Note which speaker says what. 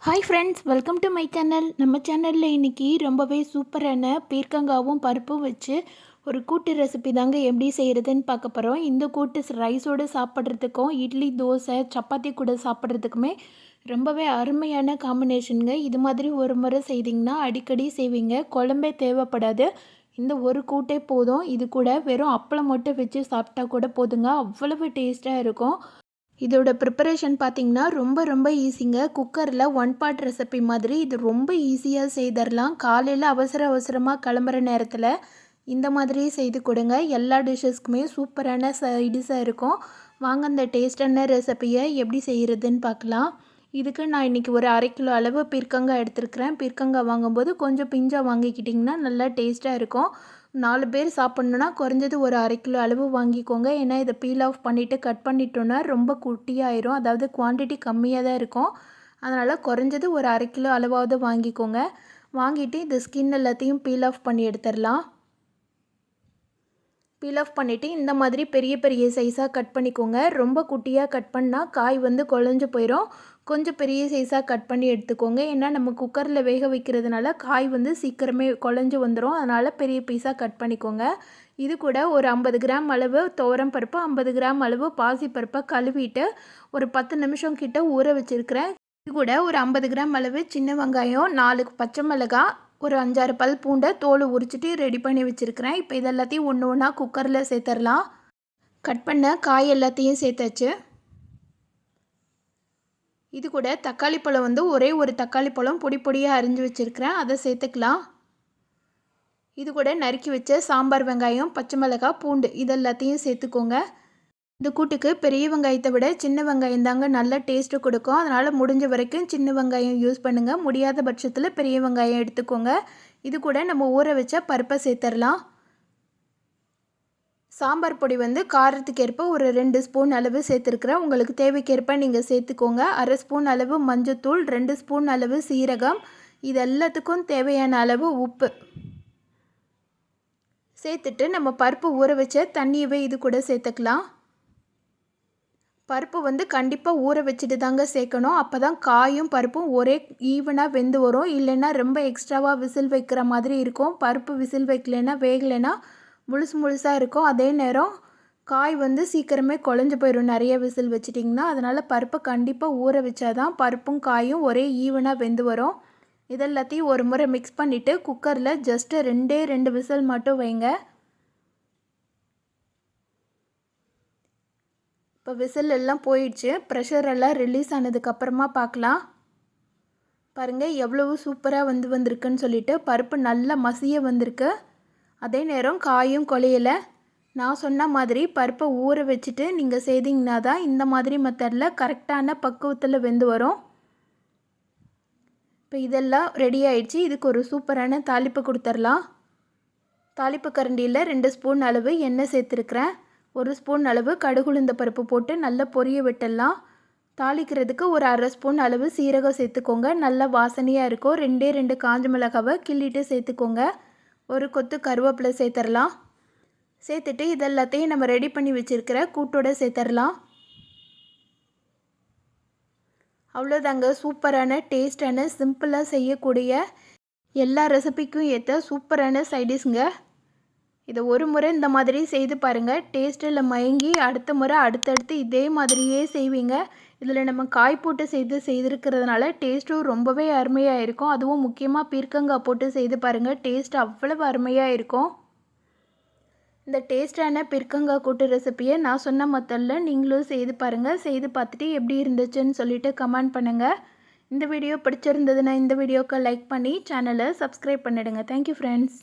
Speaker 1: Hi friends, welcome to my channel. நம்ம சேனலில் இன்றைக்கி ரொம்பவே சூப்பரான பீர்க்கங்காவும் பருப்பும் வச்சு ஒரு கூட்டு ரெசிபி தாங்க எப்படி செய்கிறதுன்னு பார்க்க போகிறோம். இந்த கூட்டு ரைஸோடு சாப்பிட்றதுக்கும் இட்லி, தோசை, சப்பாத்தி கூட சாப்பிட்றதுக்குமே ரொம்பவே அருமையான காம்பினேஷனுங்க. இது மாதிரி ஒரு முறை செய்திங்கன்னா அடிக்கடி செய்வீங்க, குழம்பே தேவைப்படாது. இந்த ஒரு கூட்டே போதும். இது கூட வெறும் அப்பளம் மட்டும் வச்சு சாப்பிட்டா கூட போதுங்க, அவ்வளவு டேஸ்ட்டாக இருக்கும். இதோட ப்ரிப்பரேஷன் பார்த்திங்கன்னா ரொம்ப ஈஸிங்க. குக்கரில் ஒன் பாட் ரெசிபி மாதிரி இது ரொம்ப ஈஸியாக செய்திடலாம். காலையில் அவசரமாக கிளம்புற நேரத்தில் இந்த மாதிரி செய்து கொடுங்க. எல்லா டிஷ்ஷஸ்க்குமே சூப்பரான சைடிஷாக இருக்கும். வாங்க அந்த டேஸ்டான ரெசிபியை எப்படி செய்கிறதுன்னு பார்க்கலாம். இதுக்கு நான் இன்றைக்கி ஒரு 1/2 கிலோ அளவு பீர்க்கங்காய் எடுத்துருக்கிறேன். பீர்க்கங்காய் வாங்கும்போது கொஞ்சம் பிஞ்சாக வாங்கிக்கிட்டிங்கன்னா நல்லா டேஸ்ட்டாக இருக்கும். 4 பேர் சாப்பிட்ணுன்னா குறைஞ்சது ஒரு 1/2 கிலோ அளவு வாங்கிக்கோங்க. ஏன்னா இதை பீல் ஆஃப் பண்ணிவிட்டு கட் பண்ணிட்டோன்னா ரொம்ப குட்டியாயிரும். அதாவது குவான்டிட்டி கம்மியாக தான் இருக்கும். அதனால் குறைஞ்சது ஒரு 1/2 கிலோ அளவாவது வாங்கிக்கோங்க. வாங்கிட்டு இந்த ஸ்கின் எல்லாத்தையும் பீல் ஆஃப் பண்ணி எடுத்துடலாம். பீல் ஆஃப் பண்ணிவிட்டு இந்த மாதிரி பெரிய சைஸாக கட் பண்ணிக்கோங்க. ரொம்ப குட்டியாக கட் பண்ணால் காய் குழஞ்சு போயிடும். கொஞ்சம் பெரிய சைஸாக கட் பண்ணி எடுத்துக்கோங்க. ஏன்னா நம்ம குக்கரில் வேக வைக்கிறதுனால காய் சீக்கிரமே குழஞ்சு வந்துடும். அதனால் பெரிய பீஸாக கட் பண்ணிக்கோங்க. இது கூட ஒரு 50 கிராம் அளவு துவரம் பருப்பு, 50 கிராம் அளவு பாசிப்பருப்பை கழுவிட்டு ஒரு 10 நிமிஷம் கிட்ட ஊற வச்சுருக்கிறேன். இது கூட ஒரு 50 கிராம் அளவு சின்ன வெங்காயம், 4 பச்சை மிளகாய், ஒரு 5-6 பல் பூண்டை தோலை உரிச்சிட்டு ரெடி பண்ணி வச்சுருக்கிறேன். இப்போ இதெல்லாத்தையும் ஒன்று ஒன்றா குக்கரில் சேர்த்துடலாம். கட் பண்ண காய் எல்லாத்தையும் சேர்த்தாச்சு. இது கூட தக்காளி பழம் ஒரே ஒரு தக்காளி பழம் பொடியாக அரிஞ்சு வச்சுருக்கிறேன், அதை சேர்த்துக்கலாம். இது கூட நறுக்கி வச்ச சாம்பார் வெங்காயம், பச்சை மிளகாய், பூண்டு இதெல்லாத்தையும் சேர்த்துக்கோங்க. இந்த கூட்டுக்கு பெரிய வெங்காயத்தை விட சின்ன வெங்காயம் தாங்க நல்ல டேஸ்ட்டு கொடுக்கும். அதனால் முடிஞ்ச வரைக்கும் சின்ன வெங்காயம் யூஸ் பண்ணுங்கள். முடியாத பட்சத்தில் பெரிய வெங்காயம் எடுத்துக்கோங்க. இது கூட நம்ம ஊற வச்ச பருப்பை சேர்த்துடலாம். சாம்பார் பொடி காரத்துக்கு ஏற்ப ஒரு 2 ஸ்பூன் அளவு சேர்த்துருக்குறேன். உங்களுக்கு தேவைக்கேற்ப நீங்கள் சேர்த்துக்கோங்க. 1/2 ஸ்பூன் அளவு மஞ்சத்தூள், 2 ஸ்பூன் அளவு சீரகம், இது எல்லாத்துக்கும் தேவையான அளவு உப்பு சேர்த்துட்டு நம்ம பருப்பு ஊற வச்ச தண்ணியவே இது கூட சேர்த்துக்கலாம். பருப்பு கண்டிப்பாக ஊற வச்சுட்டு தாங்க சேர்க்கணும். அப்போ தான் காயும் பருப்பும் ஒரே ஈவனாக வெந்து வரும். இல்லைன்னா ரொம்ப எக்ஸ்ட்ராவாக விசில் வைக்கிற மாதிரி இருக்கும். பருப்பு விசில் வைக்கலைன்னா வேகலைன்னா முழுசாக இருக்கும். அதே நேரம் காய் சீக்கிரமே குழஞ்சு போயிடும் நிறைய விசில் வச்சிட்டிங்கன்னா. அதனால் பருப்பை கண்டிப்பாக ஊற வச்சாதான் பருப்பும் காயும் ஒரே ஈவனாக வெந்து வரும். இதெல்லாத்தையும் ஒரு முறை மிக்ஸ் பண்ணிவிட்டு குக்கரில் ஜஸ்ட்டு 2 விசில் மட்டும் வைங்க. இப்போ விசில் எல்லாம் போயிடுச்சு. ப்ரெஷர் எல்லாம் ரிலீஸ் ஆனதுக்கப்புறமா பார்க்கலாம். பாருங்கள் எவ்வளவு சூப்பராக வந்திருக்குன்னு சொல்லிட்டு. பருப்பு நல்லா மசிய வந்திருக்கு. அதே நேரம் காயும் குழையலை. நான் சொன்ன மாதிரி பருப்பை ஊற வச்சுட்டு நீங்கள் செய்திங்கன்னா தான் இந்த மாதிரி மெத்தடில் கரெக்டான பக்குவத்தில் வெந்து வரும். இப்போ இதெல்லாம் ரெடி ஆயிடுச்சு. இதுக்கு ஒரு சூப்பரான தாளிப்பு கொடுத்துடலாம். தாளிப்பு கரண்டியில் 2 ஸ்பூன் அளவு எண்ணெய் சேர்த்துருக்குறேன். 1 ஸ்பூன் அளவு கடுகுளுந்த பருப்பு போட்டு நல்லா பொரிய விட்டுடலாம். தாளிக்கிறதுக்கு ஒரு 1/2 ஸ்பூன் அளவு சீரகம் சேர்த்துக்கோங்க. நல்லா வாசனையாக இருக்கும். 2 காஞ்ச மிளகாவை கிள்ளிட்டு சேர்த்துக்கோங்க. ஒரு கொத்து கருவேப்பிலை சேர்த்துடலாம். சேர்த்துட்டு இதெல்லாத்தையும் நம்ம ரெடி பண்ணி வச்சுருக்கிற கூட்டோடு சேர்த்துடலாம். அவ்வளோதாங்க, சூப்பரான டேஸ்டான சிம்பிளாக செய்யக்கூடிய எல்லா ரெசிபிக்கும் ஏற்ற சூப்பரான சைடிஷ்ங்க. இதை ஒரு முறை இந்த மாதிரி செய்து பாருங்கள். டேஸ்ட்டில் மயங்கி அடுத்த முறை அடுத்தடுத்து இதே மாதிரியே செய்வீங்க. இதில் நம்ம காய் போட்டு செய்திருக்கிறதுனால டேஸ்ட்டும் ரொம்பவே அருமையாக இருக்கும். அதுவும் முக்கியமாக பீர்க்கங்காய் போட்டு செய்து பாருங்கள், டேஸ்ட் அவ்வளவு அருமையாக இருக்கும். இந்த டேஸ்டான பீர்க்கங்காய் கூட்டு ரெசிப்பியை நான் சொன்ன மெத்தடில் நீங்களும் செய்து பாருங்கள். செய்து பார்த்துட்டு எப்படி இருந்துச்சுன்னு சொல்லிவிட்டு கமெண்ட் பண்ணுங்கள். இந்த வீடியோ பிடிச்சிருந்ததுன்னா இந்த வீடியோக்கு லைக் பண்ணி சேனலை சப்ஸ்கிரைப் பண்ணிவிடுங்க. Thank you friends.